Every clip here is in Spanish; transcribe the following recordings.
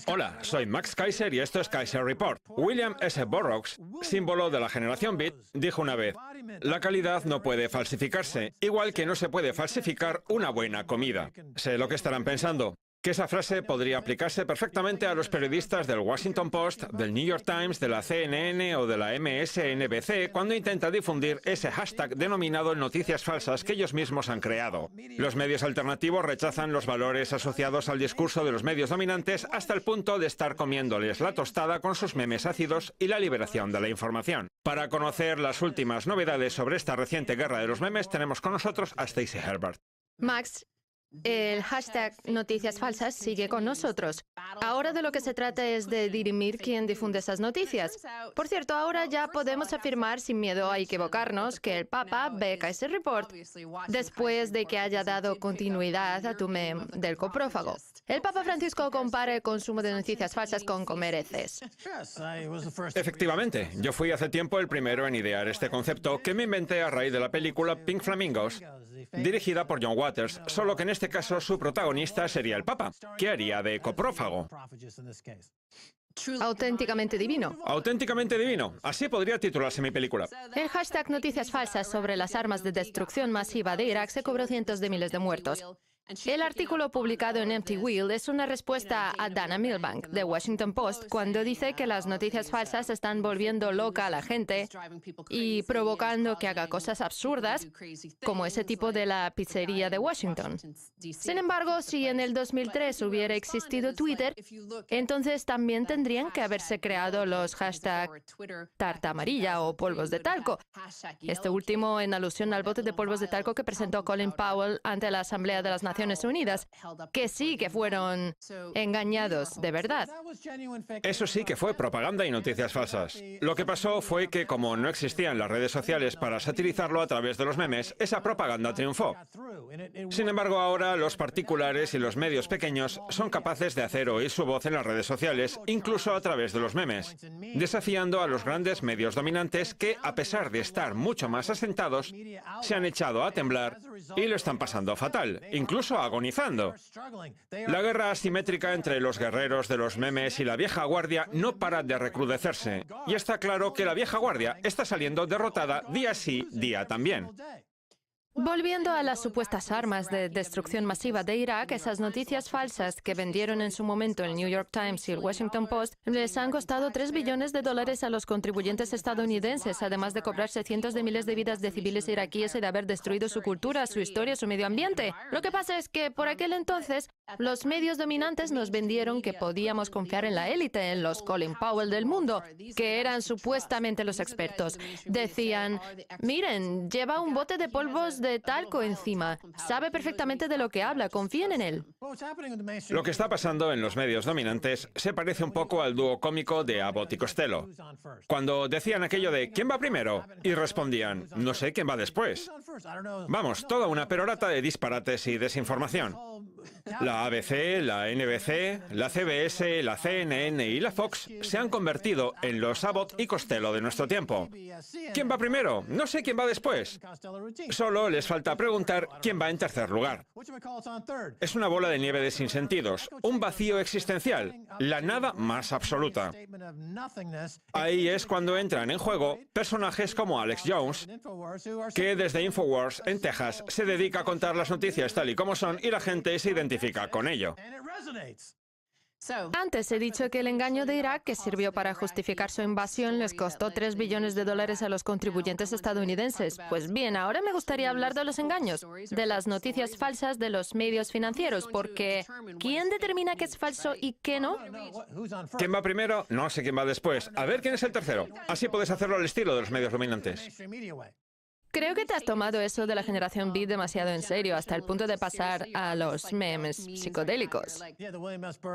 Hola, soy Max Kaiser y esto es Kaiser Report. William S. Burroughs, símbolo de la generación Beat, dijo una vez: la calidad no puede falsificarse, igual que no se puede falsificar una buena comida. Sé lo que estarán pensando, que esa frase podría aplicarse perfectamente a los periodistas del Washington Post, del New York Times, de la CNN o de la MSNBC cuando intentan difundir ese hashtag denominado noticias falsas que ellos mismos han creado. Los medios alternativos rechazan los valores asociados al discurso de los medios dominantes hasta el punto de estar comiéndoles la tostada con sus memes ácidos y la liberación de la información. Para conocer las últimas novedades sobre esta reciente guerra de los memes, tenemos con nosotros a Stacey Herbert. Max, el hashtag noticias falsas sigue con nosotros. Ahora de lo que se trata es de dirimir quién difunde esas noticias. Por cierto, ahora ya podemos afirmar sin miedo a equivocarnos que el Papa ve Kaiser Report después de que haya dado continuidad a tu meme del coprófago. El Papa Francisco compara el consumo de noticias falsas con comer heces. Efectivamente, yo fui hace tiempo el primero en idear este concepto que me inventé a raíz de la película Pink Flamingos, dirigida por John Waters, solo que en este caso su protagonista sería el Papa, que haría de coprófago. Auténticamente divino. Auténticamente divino. Así podría titularse mi película. El hashtag noticias falsas sobre las armas de destrucción masiva de Irak se cobró cientos de miles de muertos. El artículo publicado en Empty Wheel es una respuesta a Dana Milbank, de Washington Post, cuando dice que las noticias falsas están volviendo loca a la gente y provocando que haga cosas absurdas, como ese tipo de la pizzería de Washington. Sin embargo, si en el 2003 hubiera existido Twitter, entonces también tendrían que haberse creado los hashtags tarta amarilla o polvos de talco. Este último en alusión al bote de polvos de talco que presentó Colin Powell ante la Asamblea de las Naciones Unidas, que sí que fueron engañados de verdad. Eso sí que fue propaganda y noticias falsas. Lo que pasó fue que, como no existían las redes sociales para satirizarlo a través de los memes, esa propaganda triunfó. Sin embargo, ahora los particulares y los medios pequeños son capaces de hacer oír su voz en las redes sociales, incluso a través de los memes, desafiando a los grandes medios dominantes que, a pesar de estar mucho más asentados, se han echado a temblar y lo están pasando fatal, incluso agonizando. La guerra asimétrica entre los guerreros de los memes y la vieja guardia no para de recrudecerse, y está claro que la vieja guardia está saliendo derrotada día sí, día también. Volviendo a las supuestas armas de destrucción masiva de Irak, esas noticias falsas que vendieron en su momento el New York Times y el Washington Post les han costado $3 billones a los contribuyentes estadounidenses, además de cobrarse cientos de miles de vidas de civiles iraquíes y de haber destruido su cultura, su historia, su medio ambiente. Lo que pasa es que por aquel entonces los medios dominantes nos vendieron que podíamos confiar en la élite, en los Colin Powell del mundo, que eran supuestamente los expertos. Decían: miren, lleva un bote de polvos de talco encima, sabe perfectamente de lo que habla, confíen en él. Lo que está pasando en los medios dominantes se parece un poco al dúo cómico de Abbott y Costello. Cuando decían aquello de ¿quién va primero? Y respondían: no sé quién va después. Vamos, toda una perorata de disparates y desinformación. La ABC, la NBC, la CBS, la CNN y la Fox se han convertido en los Abbott y Costello de nuestro tiempo. ¿Quién va primero? No sé quién va después. Solo les falta preguntar quién va en tercer lugar. Es una bola de nieve de sinsentidos, un vacío existencial, la nada más absoluta. Ahí es cuando entran en juego personajes como Alex Jones, que desde Infowars en Texas se dedica a contar las noticias tal y como son y la gente se identifica con ello. Antes he dicho que el engaño de Irak, que sirvió para justificar su invasión, les costó $3 billones a los contribuyentes estadounidenses. Pues bien, ahora me gustaría hablar de los engaños, de las noticias falsas de los medios financieros, porque ¿quién determina qué es falso y qué no? ¿Quién va primero? No sé quién va después. A ver quién es el tercero. Así puedes hacerlo al estilo de los medios dominantes. Creo que te has tomado eso de la generación Beat demasiado en serio, hasta el punto de pasar a los memes psicodélicos.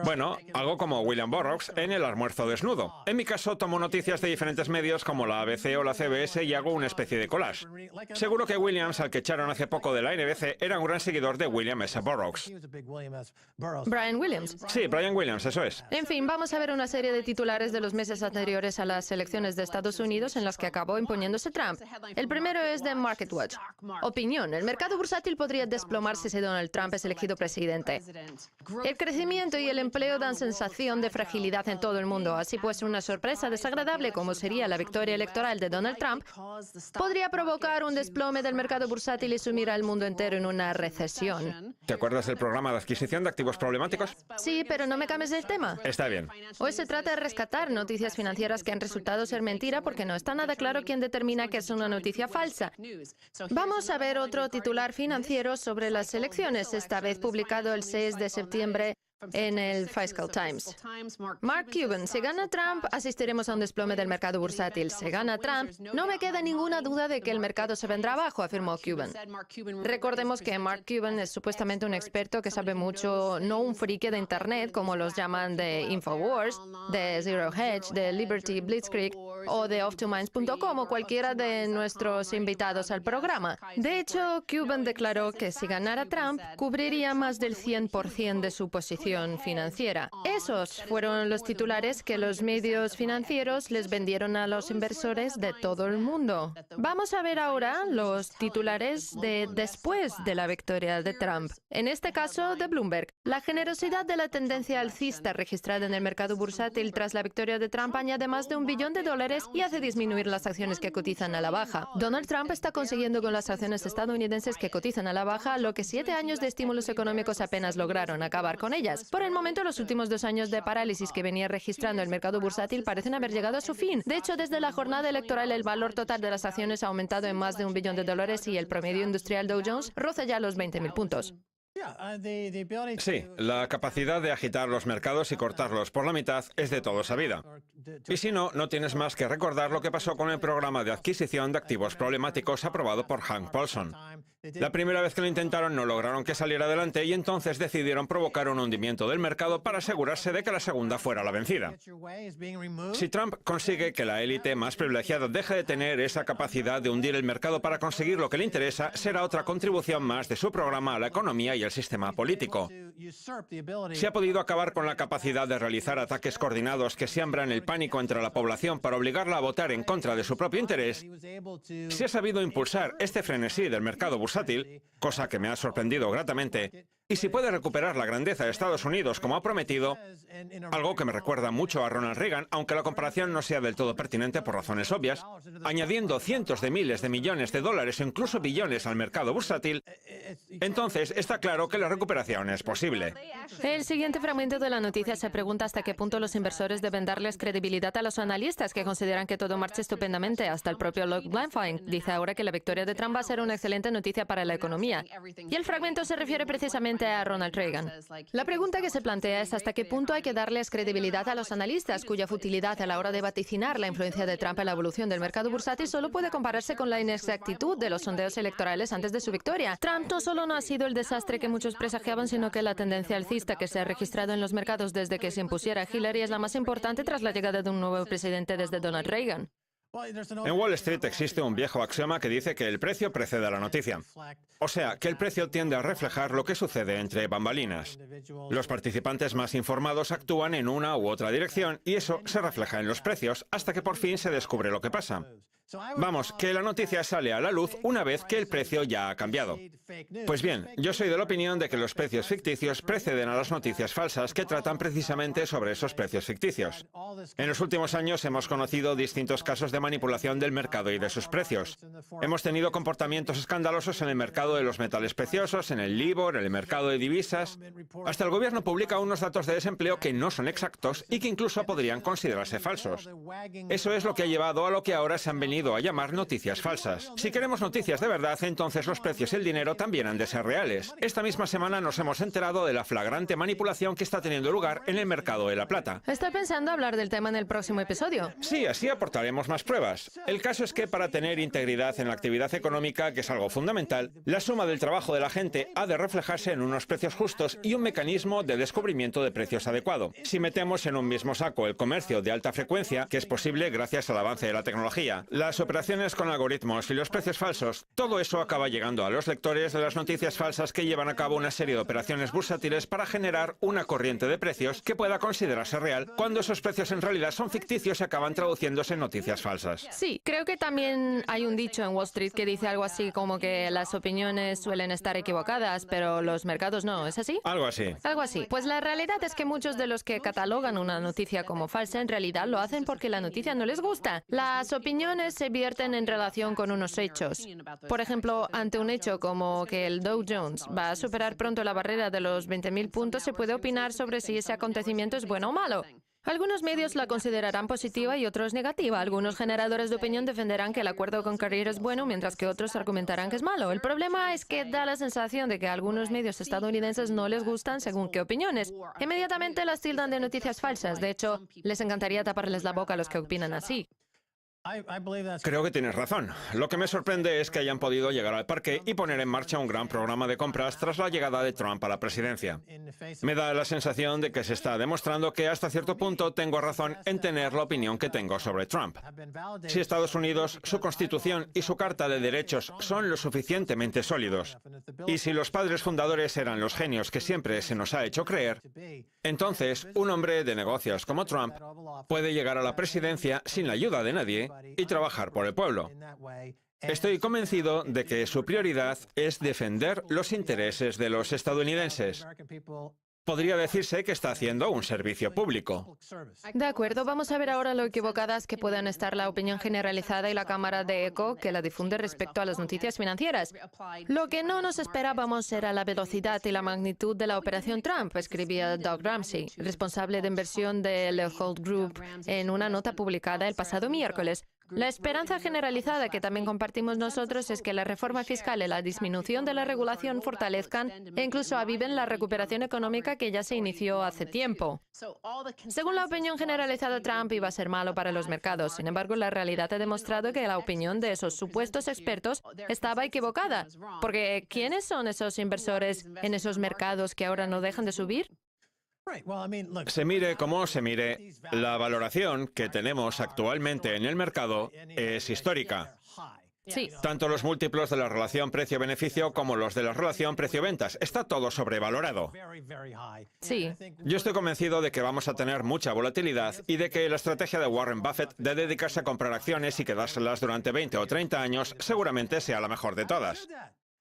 Bueno, algo como William Burroughs en El almuerzo desnudo. En mi caso, tomo noticias de diferentes medios como la ABC o la CBS y hago una especie de collage. Seguro que Williams, al que echaron hace poco de la NBC, era un gran seguidor de William S. Burroughs. Brian Williams. Sí, Brian Williams, eso es. En fin, vamos a ver una serie de titulares de los meses anteriores a las elecciones de Estados Unidos en las que acabó imponiéndose Trump. El primero es de MarketWatch. Opinión: el mercado bursátil podría desplomarse si Donald Trump es elegido presidente. El crecimiento y el empleo dan sensación de fragilidad en todo el mundo. Así pues, una sorpresa desagradable como sería la victoria electoral de Donald Trump podría provocar un desplome del mercado bursátil y sumir al mundo entero en una recesión. ¿Te acuerdas del programa de adquisición de activos problemáticos? Sí, pero no me cambies del tema. Está bien. Hoy se trata de rescatar noticias financieras que han resultado ser mentira porque no está nada claro quién determina que es una noticia falsa. Vamos a ver otro titular financiero sobre las elecciones, esta vez publicado el 6 de septiembre en el Fiscal Times. Mark Cuban: si gana Trump, asistiremos a un desplome del mercado bursátil. Si gana Trump, no me queda ninguna duda de que el mercado se vendrá abajo, afirmó Cuban. Recordemos que Mark Cuban es supuestamente un experto que sabe mucho, no un friki de Internet, como los llaman de Infowars, de Zero Hedge, de Liberty Blitzkrieg o de offtominds.com o cualquiera de nuestros invitados al programa. De hecho, Cuban declaró que si ganara Trump, cubriría más del 100% de su posición financiera. Esos fueron los titulares que los medios financieros les vendieron a los inversores de todo el mundo. Vamos a ver ahora los titulares de después de la victoria de Trump. En este caso, de Bloomberg. La generosidad de la tendencia alcista registrada en el mercado bursátil tras la victoria de Trump añade más de $1 billón y hace disminuir las acciones que cotizan a la baja. Donald Trump está consiguiendo con las acciones estadounidenses que cotizan a la baja lo que 7 años de estímulos económicos apenas lograron: acabar con ellas. Por el momento, los últimos 2 años de parálisis que venía registrando el mercado bursátil parecen haber llegado a su fin. De hecho, desde la jornada electoral, el valor total de las acciones ha aumentado en más de $1 billón y el promedio industrial Dow Jones roza ya los 20.000 puntos. Sí, la capacidad de agitar los mercados y cortarlos por la mitad es de todo sabida. Y si no, no tienes más que recordar lo que pasó con el programa de adquisición de activos problemáticos aprobado por Hank Paulson. La primera vez que lo intentaron no lograron que saliera adelante y entonces decidieron provocar un hundimiento del mercado para asegurarse de que la segunda fuera la vencida. Si Trump consigue que la élite más privilegiada deje de tener esa capacidad de hundir el mercado para conseguir lo que le interesa, será otra contribución más de su programa a la economía y el sistema político. Si ha podido acabar con la capacidad de realizar ataques coordinados que siembran el pánico entre la población para obligarla a votar en contra de su propio interés, si ha sabido impulsar este frenesí del mercado bursátil, cosa que me ha sorprendido gratamente, y si puede recuperar la grandeza de Estados Unidos como ha prometido, algo que me recuerda mucho a Ronald Reagan, aunque la comparación no sea del todo pertinente por razones obvias, añadiendo cientos de miles de millones de dólares o incluso billones al mercado bursátil, entonces está claro que la recuperación es posible. El siguiente fragmento de la noticia se pregunta hasta qué punto los inversores deben darles credibilidad a los analistas que consideran que todo marcha estupendamente. Hasta el propio Lord Blankfein dice ahora que la victoria de Trump va a ser una excelente noticia para la economía. Y el fragmento se refiere precisamente a Ronald Reagan. La pregunta que se plantea es hasta qué punto hay que darles credibilidad a los analistas, cuya futilidad a la hora de vaticinar la influencia de Trump en la evolución del mercado bursátil solo puede compararse con la inexactitud de los sondeos electorales antes de su victoria. Trump no solo no ha sido el desastre que muchos presagiaban, sino que la tendencia alcista que se ha registrado en los mercados desde que se impusiera Hillary es la más importante tras la llegada de un nuevo presidente desde Donald Reagan. En Wall Street existe un viejo axioma que dice que el precio precede a la noticia. O sea, que el precio tiende a reflejar lo que sucede entre bambalinas. Los participantes más informados actúan en una u otra dirección y eso se refleja en los precios hasta que por fin se descubre lo que pasa. Vamos, que la noticia sale a la luz una vez que el precio ya ha cambiado. Pues bien, yo soy de la opinión de que los precios ficticios preceden a las noticias falsas que tratan precisamente sobre esos precios ficticios. En los últimos años hemos conocido distintos casos de manipulación del mercado y de sus precios. Hemos tenido comportamientos escandalosos en el mercado de los metales preciosos, en el LIBOR, en el mercado de divisas. Hasta el gobierno publica unos datos de desempleo que no son exactos y que incluso podrían considerarse falsos. Eso es lo que ha llevado a lo que ahora se han venido venido a llamar noticias falsas. Si queremos noticias de verdad, entonces los precios y el dinero también han de ser reales. Esta misma semana nos hemos enterado de la flagrante manipulación que está teniendo lugar en el mercado de la plata. ¿Está pensando hablar del tema en el próximo episodio? Sí, así aportaremos más pruebas. El caso es que para tener integridad en la actividad económica, que es algo fundamental, la suma del trabajo de la gente ha de reflejarse en unos precios justos y un mecanismo de descubrimiento de precios adecuado. Si metemos en un mismo saco el comercio de alta frecuencia, que es posible gracias al avance de la tecnología, las operaciones con algoritmos y los precios falsos, todo eso acaba llegando a los lectores de las noticias falsas que llevan a cabo una serie de operaciones bursátiles para generar una corriente de precios que pueda considerarse real, cuando esos precios en realidad son ficticios y acaban traduciéndose en noticias falsas. Sí, creo que también hay un dicho en Wall Street que dice algo así como que las opiniones suelen estar equivocadas, pero los mercados no, ¿es así? Algo así. Algo así. Pues la realidad es que muchos de los que catalogan una noticia como falsa en realidad lo hacen porque la noticia no les gusta. Las opiniones se vierten en relación con unos hechos. Por ejemplo, ante un hecho como que el Dow Jones va a superar pronto la barrera de los 20.000 puntos, se puede opinar sobre si ese acontecimiento es bueno o malo. Algunos medios la considerarán positiva y otros negativa. Algunos generadores de opinión defenderán que el acuerdo con Carrier es bueno, mientras que otros argumentarán que es malo. El problema es que da la sensación de que a algunos medios estadounidenses no les gustan según qué opiniones. Inmediatamente las tildan de noticias falsas. De hecho, les encantaría taparles la boca a los que opinan así. Creo que tienes razón. Lo que me sorprende es que hayan podido llegar al parque y poner en marcha un gran programa de compras tras la llegada de Trump a la presidencia. Me da la sensación de que se está demostrando que hasta cierto punto tengo razón en tener la opinión que tengo sobre Trump. Si Estados Unidos, su Constitución y su Carta de Derechos son lo suficientemente sólidos, y si los padres fundadores eran los genios que siempre se nos ha hecho creer, entonces un hombre de negocios como Trump puede llegar a la presidencia sin la ayuda de nadie y trabajar por el pueblo. Estoy convencido de que su prioridad es defender los intereses de los estadounidenses. Podría decirse que está haciendo un servicio público. De acuerdo, vamos a ver ahora lo equivocadas que puedan estar la opinión generalizada y la Cámara de Eco que la difunde respecto a las noticias financieras. Lo que no nos esperábamos era la velocidad y la magnitud de la operación Trump, escribía Doug Ramsey, responsable de inversión de Leopold Group, en una nota publicada el pasado miércoles. La esperanza generalizada que también compartimos nosotros es que la reforma fiscal y la disminución de la regulación fortalezcan e incluso aviven la recuperación económica que ya se inició hace tiempo. Según la opinión generalizada, Trump iba a ser malo para los mercados. Sin embargo, la realidad ha demostrado que la opinión de esos supuestos expertos estaba equivocada. Porque, ¿quiénes son esos inversores en esos mercados que ahora no dejan de subir? Se mire como se mire, la valoración que tenemos actualmente en el mercado es histórica. Sí. Tanto los múltiplos de la relación precio-beneficio como los de la relación precio-ventas. Está todo sobrevalorado. Sí. Yo estoy convencido de que vamos a tener mucha volatilidad y de que la estrategia de Warren Buffett de dedicarse a comprar acciones y quedárselas durante 20 o 30 años seguramente sea la mejor de todas.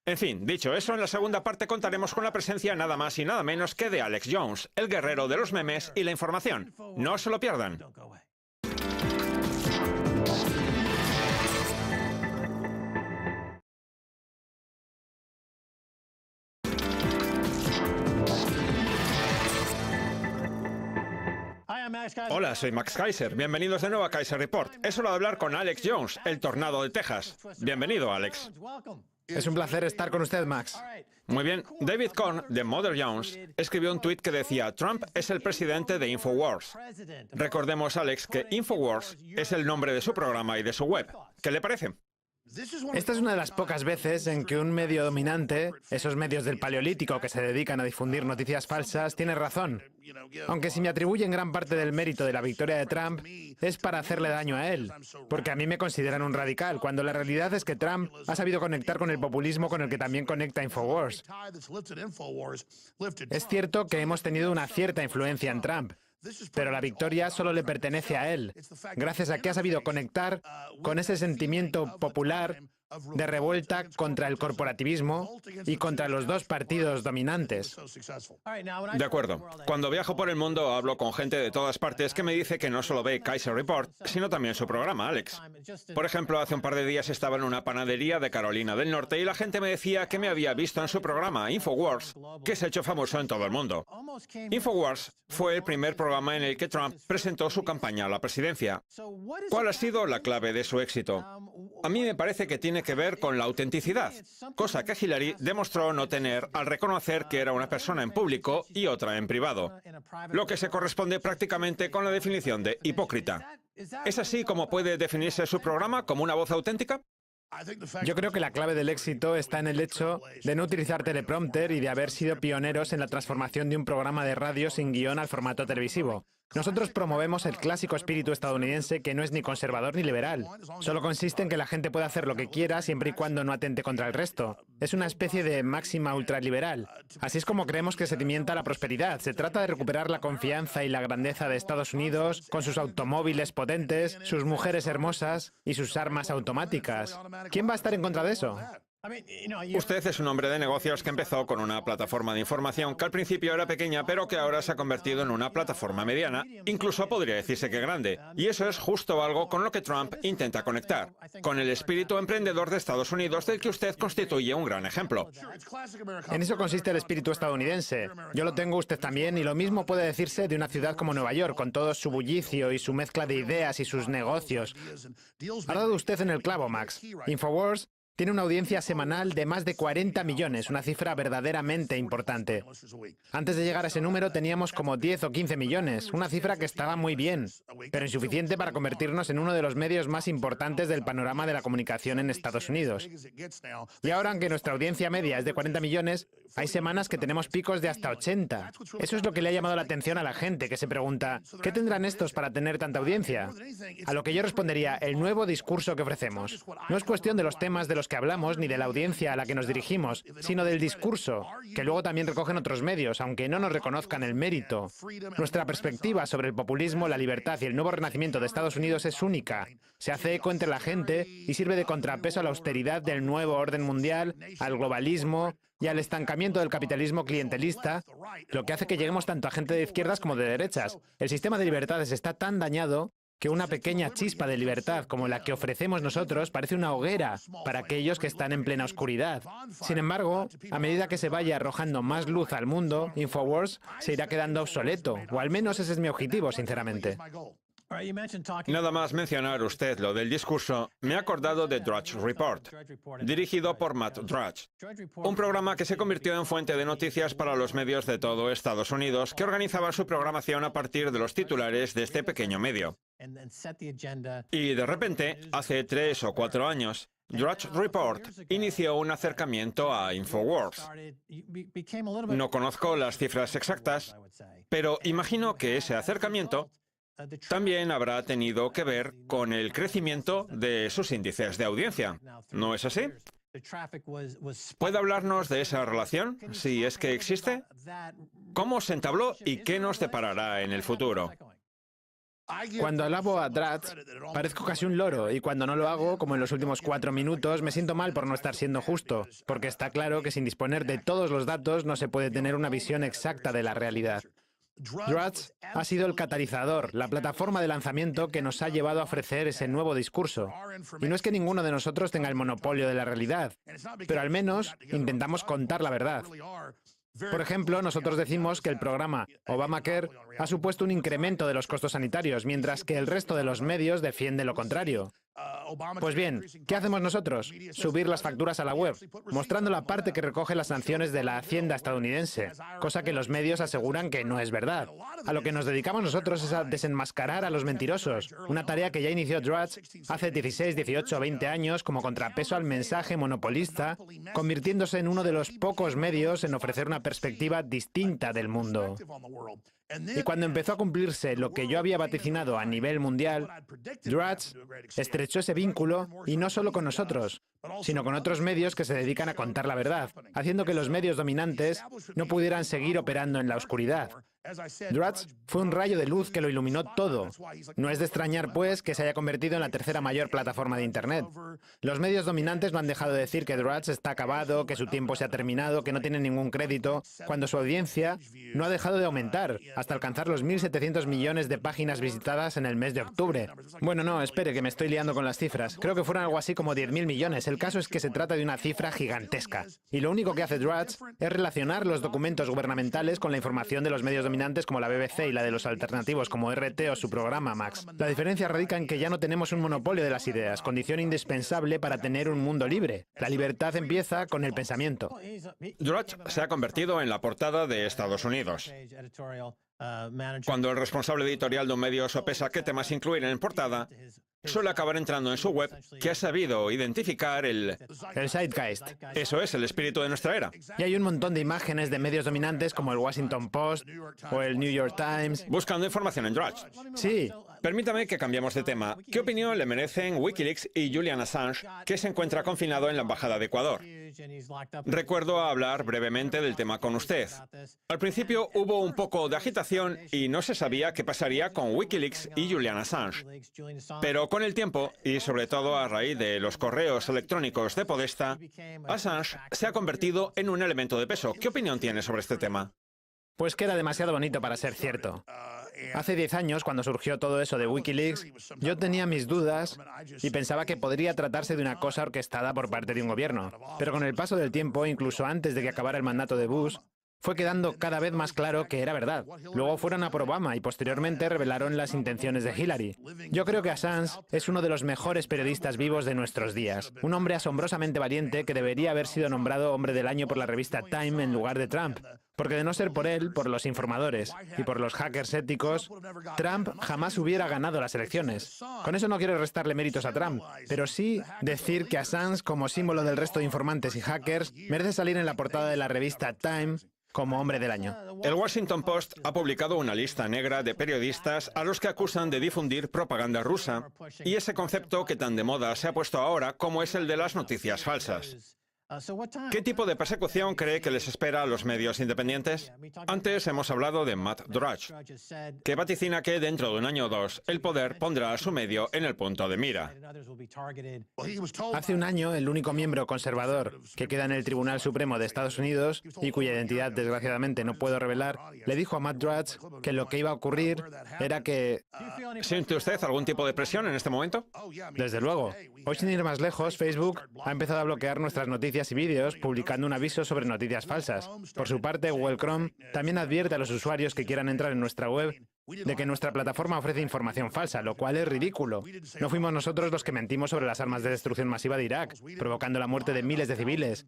En fin, dicho eso, en la segunda parte contaremos con la presencia nada más y nada menos que de Alex Jones, el guerrero de los memes y la información. No se lo pierdan. Hola, soy Max Kaiser. Bienvenidos de nuevo a Kaiser Report. Es hora de hablar con Alex Jones, el tornado de Texas. Bienvenido, Alex. Es un placer estar con usted, Max. Muy bien. David Korn, de Mother Jones, escribió un tuit que decía: Trump es el presidente de InfoWars. Recordemos, Alex, que InfoWars es el nombre de su programa y de su web. ¿Qué le parece? Esta es una de las pocas veces en que un medio dominante, esos medios del Paleolítico que se dedican a difundir noticias falsas, tiene razón. Aunque si me atribuyen gran parte del mérito de la victoria de Trump, es para hacerle daño a él, porque a mí me consideran un radical, cuando la realidad es que Trump ha sabido conectar con el populismo con el que también conecta InfoWars. Es cierto que hemos tenido una cierta influencia en Trump, pero la victoria solo le pertenece a él, gracias a que ha sabido conectar con ese sentimiento popular de revuelta contra el corporativismo y contra los dos partidos dominantes. De acuerdo. Cuando viajo por el mundo hablo con gente de todas partes que me dice que no solo ve Kaiser Report, sino también su programa, Alex. Por ejemplo, hace un par de días estaba en una panadería de Carolina del Norte y la gente me decía que me había visto en su programa InfoWars, que se ha hecho famoso en todo el mundo. InfoWars fue el primer programa en el que Trump presentó su campaña a la presidencia. ¿Cuál ha sido la clave de su éxito? A mí me parece que tiene que ver con la autenticidad, cosa que Hillary demostró no tener al reconocer que era una persona en público y otra en privado, lo que se corresponde prácticamente con la definición de hipócrita. ¿Es así como puede definirse su programa, como una voz auténtica? Yo creo que la clave del éxito está en el hecho de no utilizar teleprompter y de haber sido pioneros en la transformación de un programa de radio sin guión al formato televisivo. Nosotros promovemos el clásico espíritu estadounidense que no es ni conservador ni liberal. Solo consiste en que la gente pueda hacer lo que quiera siempre y cuando no atente contra el resto. Es una especie de máxima ultraliberal. Así es como creemos que se cimienta la prosperidad. Se trata de recuperar la confianza y la grandeza de Estados Unidos con sus automóviles potentes, sus mujeres hermosas y sus armas automáticas. ¿Quién va a estar en contra de eso? Usted es un hombre de negocios que empezó con una plataforma de información que al principio era pequeña, pero que ahora se ha convertido en una plataforma mediana, incluso podría decirse que grande. Y eso es justo algo con lo que Trump intenta conectar, con el espíritu emprendedor de Estados Unidos, del que usted constituye un gran ejemplo. En eso consiste el espíritu estadounidense. Yo lo tengo, usted también, y lo mismo puede decirse de una ciudad como Nueva York, con todo su bullicio y su mezcla de ideas y sus negocios. Ha dado usted en el clavo, Max. InfoWars tiene una audiencia semanal de más de 40 millones, una cifra verdaderamente importante. Antes de llegar a ese número teníamos como 10 o 15 millones, una cifra que estaba muy bien, pero insuficiente para convertirnos en uno de los medios más importantes del panorama de la comunicación en Estados Unidos. Y ahora, aunque nuestra audiencia media es de 40 millones, hay semanas que tenemos picos de hasta 80. Eso es lo que le ha llamado la atención a la gente, que se pregunta, ¿qué tendrán estos para tener tanta audiencia? A lo que yo respondería, el nuevo discurso que ofrecemos. No es cuestión de los temas de los que hablamos ni de la audiencia a la que nos dirigimos, sino del discurso, que luego también recogen otros medios, aunque no nos reconozcan el mérito. Nuestra perspectiva sobre el populismo, la libertad y el nuevo renacimiento de Estados Unidos es única. Se hace eco entre la gente y sirve de contrapeso a la austeridad del nuevo orden mundial, al globalismo y al estancamiento del capitalismo clientelista, lo que hace que lleguemos tanto a gente de izquierdas como de derechas. El sistema de libertades está tan dañado que una pequeña chispa de libertad como la que ofrecemos nosotros parece una hoguera para aquellos que están en plena oscuridad. Sin embargo, a medida que se vaya arrojando más luz al mundo, InfoWars se irá quedando obsoleto, o al menos ese es mi objetivo, sinceramente. Nada más mencionar usted lo del discurso, me he acordado de Drudge Report, dirigido por Matt Drudge, un programa que se convirtió en fuente de noticias para los medios de todo Estados Unidos, que organizaba su programación a partir de los titulares de este pequeño medio. Y de repente, hace 3 o 4 años, Drudge Report inició un acercamiento a InfoWars. No conozco las cifras exactas, pero imagino que ese acercamiento también habrá tenido que ver con el crecimiento de sus índices de audiencia. ¿No es así? ¿Puede hablarnos de esa relación, si es que existe? ¿Cómo se entabló y qué nos deparará en el futuro? Cuando alabo a Drudge, parezco casi un loro, y cuando no lo hago, como en los últimos 4 minutos, me siento mal por no estar siendo justo, porque está claro que sin disponer de todos los datos no se puede tener una visión exacta de la realidad. Drudge ha sido el catalizador, la plataforma de lanzamiento que nos ha llevado a ofrecer ese nuevo discurso. Y no es que ninguno de nosotros tenga el monopolio de la realidad, pero al menos intentamos contar la verdad. Por ejemplo, nosotros decimos que el programa Obamacare ha supuesto un incremento de los costos sanitarios, mientras que el resto de los medios defiende lo contrario. Pues bien, ¿qué hacemos nosotros? Subir las facturas a la web, mostrando la parte que recoge las sanciones de la Hacienda estadounidense, cosa que los medios aseguran que no es verdad. A lo que nos dedicamos nosotros es a desenmascarar a los mentirosos, una tarea que ya inició Drudge hace 16, 18 o 20 años como contrapeso al mensaje monopolista, convirtiéndose en uno de los pocos medios en ofrecer una perspectiva distinta del mundo. Y cuando empezó a cumplirse lo que yo había vaticinado a nivel mundial, Drudge estrechó ese vínculo, y no solo con nosotros, sino con otros medios que se dedican a contar la verdad, haciendo que los medios dominantes no pudieran seguir operando en la oscuridad. Drudge fue un rayo de luz que lo iluminó todo. No es de extrañar, pues, que se haya convertido en la tercera mayor plataforma de Internet. Los medios dominantes no han dejado de decir que Drudge está acabado, que su tiempo se ha terminado, que no tiene ningún crédito, cuando su audiencia no ha dejado de aumentar, hasta alcanzar los 1.700 millones de páginas visitadas en el mes de octubre. Bueno, no, espere, que me estoy liando con las cifras. Creo que fueron algo así como 10.000 millones. El caso es que se trata de una cifra gigantesca. Y lo único que hace Drudge es relacionar los documentos gubernamentales con la información de los medios dominantes como la BBC y la de los alternativos como RT o su programa Max. La diferencia radica en que ya no tenemos un monopolio de las ideas, condición indispensable para tener un mundo libre. La libertad empieza con el pensamiento. Drudge se ha convertido en la portada de Estados Unidos. Cuando el responsable editorial de un medio sopesa qué temas incluir en portada, suele acabar entrando en su web, que ha sabido identificar el zeitgeist. Eso es, el espíritu de nuestra era. Y hay un montón de imágenes de medios dominantes como el Washington Post o el New York Times. Buscando información en Drudge. Sí. Permítame que cambiemos de tema. ¿Qué opinión le merecen Wikileaks y Julian Assange, que se encuentra confinado en la Embajada de Ecuador? Recuerdo hablar brevemente del tema con usted. Al principio hubo un poco de agitación y no se sabía qué pasaría con Wikileaks y Julian Assange. Pero con el tiempo, y sobre todo a raíz de los correos electrónicos de Podesta, Assange se ha convertido en un elemento de peso. ¿Qué opinión tiene sobre este tema? Pues que era demasiado bonito para ser cierto. Hace 10 años, cuando surgió todo eso de Wikileaks, yo tenía mis dudas y pensaba que podría tratarse de una cosa orquestada por parte de un gobierno. Pero con el paso del tiempo, incluso antes de que acabara el mandato de Bush, fue quedando cada vez más claro que era verdad. Luego fueron a por Obama y posteriormente revelaron las intenciones de Hillary. Yo creo que Assange es uno de los mejores periodistas vivos de nuestros días. Un hombre asombrosamente valiente que debería haber sido nombrado Hombre del Año por la revista Time en lugar de Trump. Porque de no ser por él, por los informadores y por los hackers éticos, Trump jamás hubiera ganado las elecciones. Con eso no quiero restarle méritos a Trump, pero sí decir que Assange, como símbolo del resto de informantes y hackers, merece salir en la portada de la revista Time como Hombre del Año. El Washington Post ha publicado una lista negra de periodistas a los que acusan de difundir propaganda rusa y ese concepto que tan de moda se ha puesto ahora como es el de las noticias falsas. ¿Qué tipo de persecución cree que les espera a los medios independientes? Antes hemos hablado de Matt Drudge, que vaticina que dentro de un año o dos el poder pondrá a su medio en el punto de mira. Hace un año, el único miembro conservador que queda en el Tribunal Supremo de Estados Unidos, y cuya identidad desgraciadamente no puedo revelar, le dijo a Matt Drudge que lo que iba a ocurrir era que... ¿Siente usted algún tipo de presión en este momento? Desde luego. Hoy, sin ir más lejos, Facebook ha empezado a bloquear nuestras noticias y vídeos publicando un aviso sobre noticias falsas. Por su parte, Google Chrome también advierte a los usuarios que quieran entrar en nuestra web de que nuestra plataforma ofrece información falsa, lo cual es ridículo. No fuimos nosotros los que mentimos sobre las armas de destrucción masiva de Irak, provocando la muerte de miles de civiles.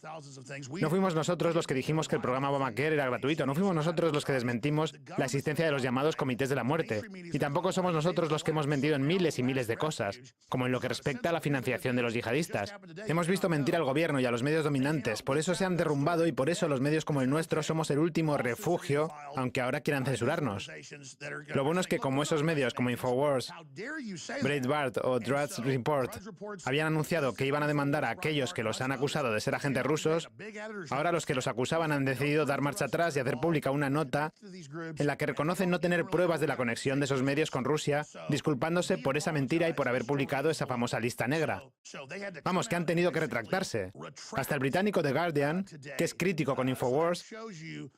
No fuimos nosotros los que dijimos que el programa Obamacare era gratuito. No fuimos nosotros los que desmentimos la existencia de los llamados comités de la muerte. Y tampoco somos nosotros los que hemos mentido en miles y miles de cosas, como en lo que respecta a la financiación de los yihadistas. Hemos visto mentir al gobierno y a los medios dominantes. Por eso se han derrumbado y por eso los medios como el nuestro somos el último refugio, aunque ahora quieran censurarnos. Lo bueno es que como esos medios como Infowars, Breitbart o Drudge Report habían anunciado que iban a demandar a aquellos que los han acusado de ser agentes rusos, ahora los que los acusaban han decidido dar marcha atrás y hacer pública una nota en la que reconocen no tener pruebas de la conexión de esos medios con Rusia, disculpándose por esa mentira y por haber publicado esa famosa lista negra. Vamos, que han tenido que retractarse. Hasta el británico The Guardian, que es crítico con Infowars,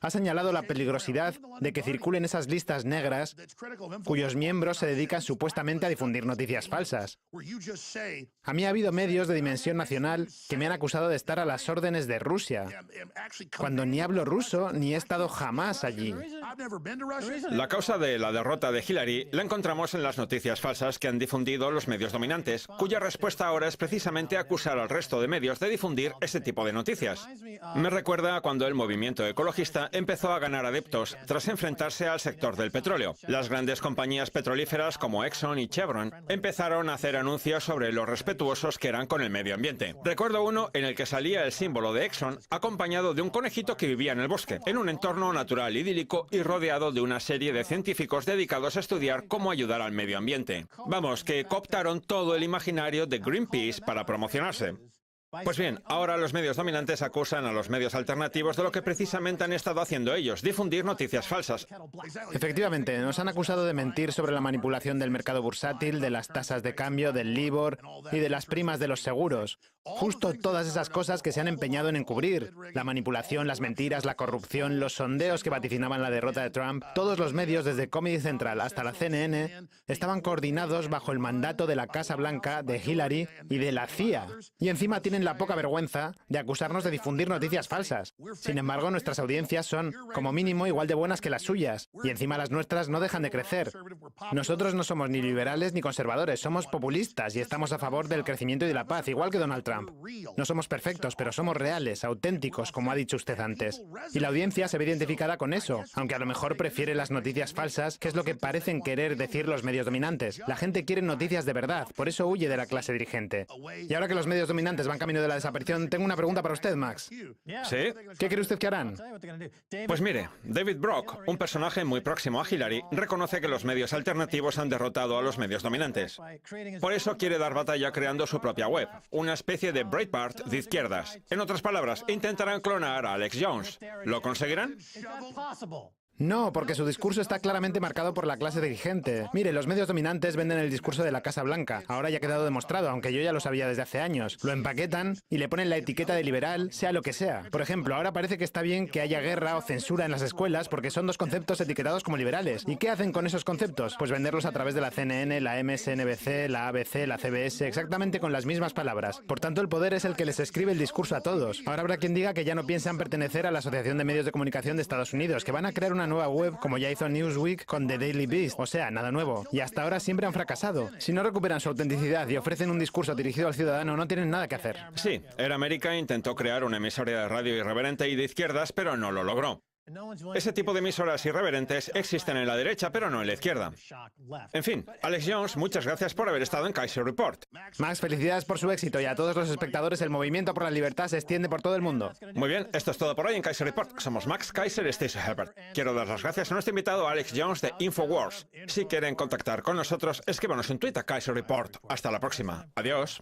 ha señalado la peligrosidad de que circulen esas listas negras cuyos miembros se dedican supuestamente a difundir noticias falsas. A mí ha habido medios de dimensión nacional que me han acusado de estar a las órdenes de Rusia, cuando ni hablo ruso ni he estado jamás allí. La causa de la derrota de Hillary la encontramos en las noticias falsas que han difundido los medios dominantes, cuya respuesta ahora es precisamente acusar al resto de medios de difundir ese tipo de noticias. Me recuerda a cuando el movimiento ecologista empezó a ganar adeptos tras enfrentarse al sector del petróleo. Las grandes compañías petrolíferas como Exxon y Chevron empezaron a hacer anuncios sobre lo respetuosos que eran con el medio ambiente. Recuerdo uno en el que salía el símbolo de Exxon acompañado de un conejito que vivía en el bosque, en un entorno natural idílico y rodeado de una serie de científicos dedicados a estudiar cómo ayudar al medio ambiente. Vamos, que cooptaron todo el imaginario de Greenpeace para promocionarse. Pues bien, ahora los medios dominantes acusan a los medios alternativos de lo que precisamente han estado haciendo ellos, difundir noticias falsas. Efectivamente, nos han acusado de mentir sobre la manipulación del mercado bursátil, de las tasas de cambio, del LIBOR y de las primas de los seguros. Justo todas esas cosas que se han empeñado en encubrir. La manipulación, las mentiras, la corrupción, los sondeos que vaticinaban la derrota de Trump. Todos los medios, desde Comedy Central hasta la CNN, estaban coordinados bajo el mandato de la Casa Blanca, de Hillary y de la CIA. Y encima tienen la poca vergüenza de acusarnos de difundir noticias falsas. Sin embargo, nuestras audiencias son, como mínimo, igual de buenas que las suyas. Y encima las nuestras no dejan de crecer. Nosotros no somos ni liberales ni conservadores, somos populistas y estamos a favor del crecimiento y de la paz, igual que Donald Trump. No somos perfectos, pero somos reales, auténticos, como ha dicho usted antes. Y la audiencia se ve identificada con eso, aunque a lo mejor prefiere las noticias falsas, que es lo que parecen querer decir los medios dominantes. La gente quiere noticias de verdad, por eso huye de la clase dirigente. Y ahora que los medios dominantes van camino de la desaparición, tengo una pregunta para usted, Max. ¿Sí? ¿Qué cree usted que harán? Pues mire, David Brock, un personaje muy próximo a Hillary, reconoce que los medios alternativos han derrotado a los medios dominantes. Por eso quiere dar batalla creando su propia web, una especie de Breitbart de izquierdas. En otras palabras, intentarán clonar a Alex Jones. ¿Lo conseguirán? No, porque su discurso está claramente marcado por la clase dirigente. Mire, los medios dominantes venden el discurso de la Casa Blanca. Ahora ya ha quedado demostrado, aunque yo ya lo sabía desde hace años. Lo empaquetan y le ponen la etiqueta de liberal, sea lo que sea. Por ejemplo, ahora parece que está bien que haya guerra o censura en las escuelas porque son dos conceptos etiquetados como liberales. ¿Y qué hacen con esos conceptos? Pues venderlos a través de la CNN, la MSNBC, la ABC, la CBS, exactamente con las mismas palabras. Por tanto, el poder es el que les escribe el discurso a todos. Ahora habrá quien diga que ya no piensan pertenecer a la Asociación de Medios de Comunicación de Estados Unidos, que van a crear una nueva web como ya hizo Newsweek con The Daily Beast, o sea, nada nuevo. Y hasta ahora siempre han fracasado. Si no recuperan su autenticidad y ofrecen un discurso dirigido al ciudadano, no tienen nada que hacer. Sí, Air America intentó crear una emisora de radio irreverente y de izquierdas, pero no lo logró. Ese tipo de emisoras irreverentes existen en la derecha, pero no en la izquierda. En fin, Alex Jones, muchas gracias por haber estado en Kaiser Report. Max, felicidades por su éxito y a todos los espectadores el movimiento por la libertad se extiende por todo el mundo. Muy bien, esto es todo por hoy en Kaiser Report. Somos Max Kaiser y Stacey Herbert. Quiero dar las gracias a nuestro invitado Alex Jones de InfoWars. Si quieren contactar con nosotros, escríbanos en Twitter Kaiser Report. Hasta la próxima. Adiós.